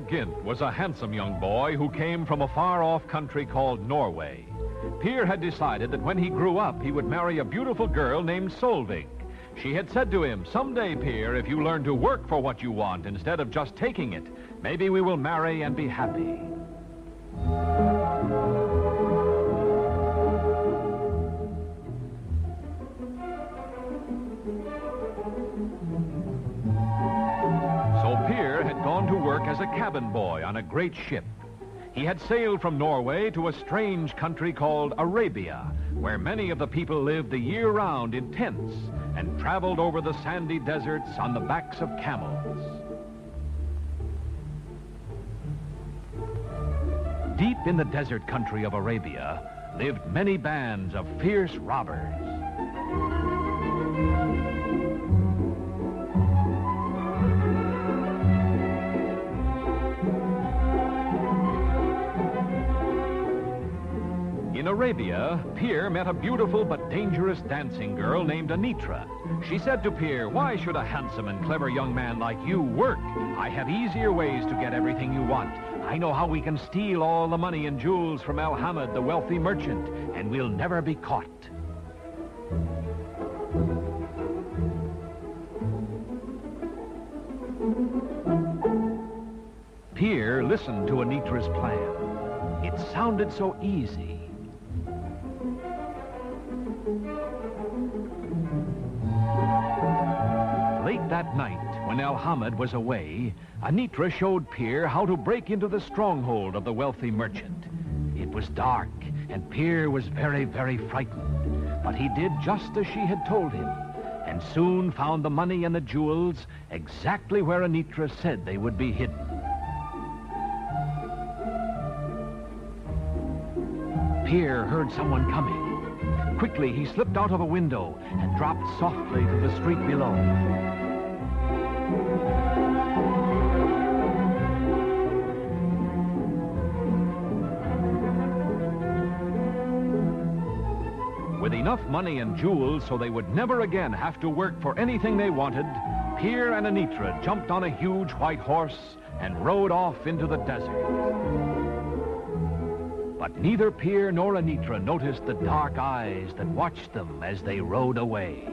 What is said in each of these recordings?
Gynt was a handsome young boy who came from a far-off country called Norway. Peer had decided that when he grew up, he would marry a beautiful girl named Solvig. She had said to him, "Someday, Peer, if you learn to work for what you want instead of just taking it, maybe we will marry and be happy." To work as a cabin boy on a great ship. He had sailed from Norway to a strange country called Arabia, where many of the people lived the year round in tents and traveled over the sandy deserts on the backs of camels. Deep in the desert country of Arabia lived many bands of fierce robbers. In Arabia, Peer met a beautiful but dangerous dancing girl named Anitra. She said to Peer, "Why should a handsome and clever young man like you work? I have easier ways to get everything you want. I know how we can steal all the money and jewels from Al-Hamid, the wealthy merchant, and we'll never be caught." Peer listened to Anitra's plan. It sounded so easy. Late that night, when Al-Hamid was away, Anitra showed Peer how to break into the stronghold of the wealthy merchant. It was dark, and Peer was very, very frightened. But he did just as she had told him, and soon found the money and the jewels exactly where Anitra said they would be hidden. Peer heard someone coming. Quickly, he slipped out of a window and dropped softly to the street below. With enough money and jewels so they would never again have to work for anything they wanted, Peer and Anitra jumped on a huge white horse and rode off into the desert. But neither Peer nor Anitra noticed the dark eyes that watched them as they rode away.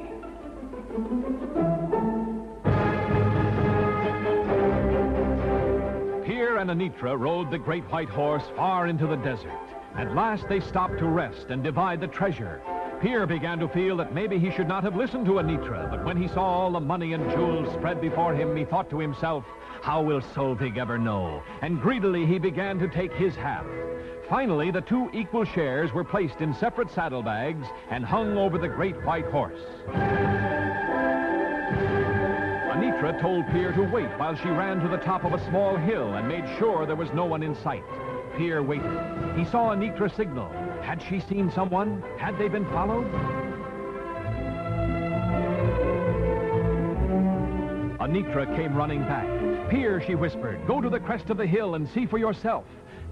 Peer and Anitra rode the great white horse far into the desert. At last they stopped to rest and divide the treasure. Peer began to feel that maybe he should not have listened to Anitra, but when he saw all the money and jewels spread before him, he thought to himself, "How will Solvig ever know?" And greedily he began to take his half. Finally, the two equal shares were placed in separate saddlebags and hung over the great white horse. Anitra told Peer to wait while she ran to the top of a small hill and made sure there was no one in sight. Peer waited. He saw Anitra signal. Had she seen someone? Had they been followed? Anitra came running back. "Peer," she whispered, "go to the crest of the hill and see for yourself."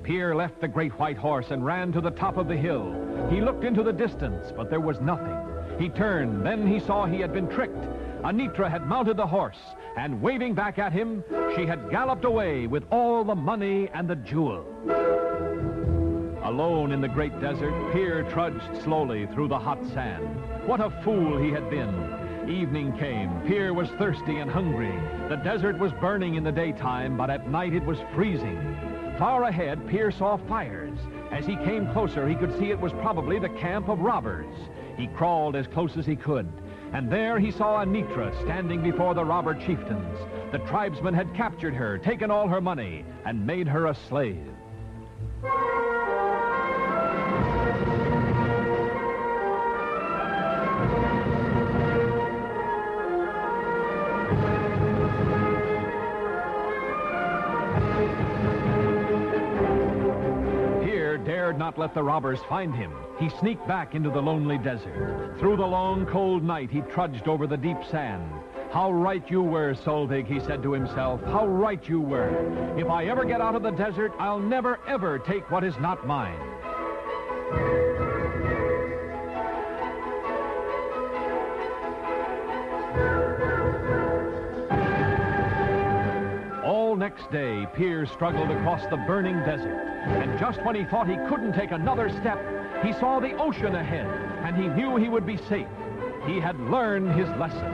Peer left the great white horse and ran to the top of the hill. He looked into the distance, but there was nothing. He turned, then he saw he had been tricked. Anitra had mounted the horse, and waving back at him, she had galloped away with all the money and the jewels. Alone in the great desert, Peer trudged slowly through the hot sand. What a fool he had been. Evening came. Peer was thirsty and hungry. The desert was burning in the daytime, but at night it was freezing. Far ahead, Peer saw fires. As he came closer, he could see it was probably the camp of robbers. He crawled as close as he could, and there he saw Anitra standing before the robber chieftains. The tribesmen had captured her, taken all her money, and made her a slave. Dared not not let the robbers find him. He sneaked back into the lonely desert. Through the long, cold night, he trudged over the deep sand. How right you were, Solvig, he said to himself. How right you were. If I ever get out of the desert, I'll never, ever take what is not mine. All next day, Pier struggled across the burning desert. And just when he thought he couldn't take another step, he saw the ocean ahead, and he knew he would be safe. He had learned his lesson.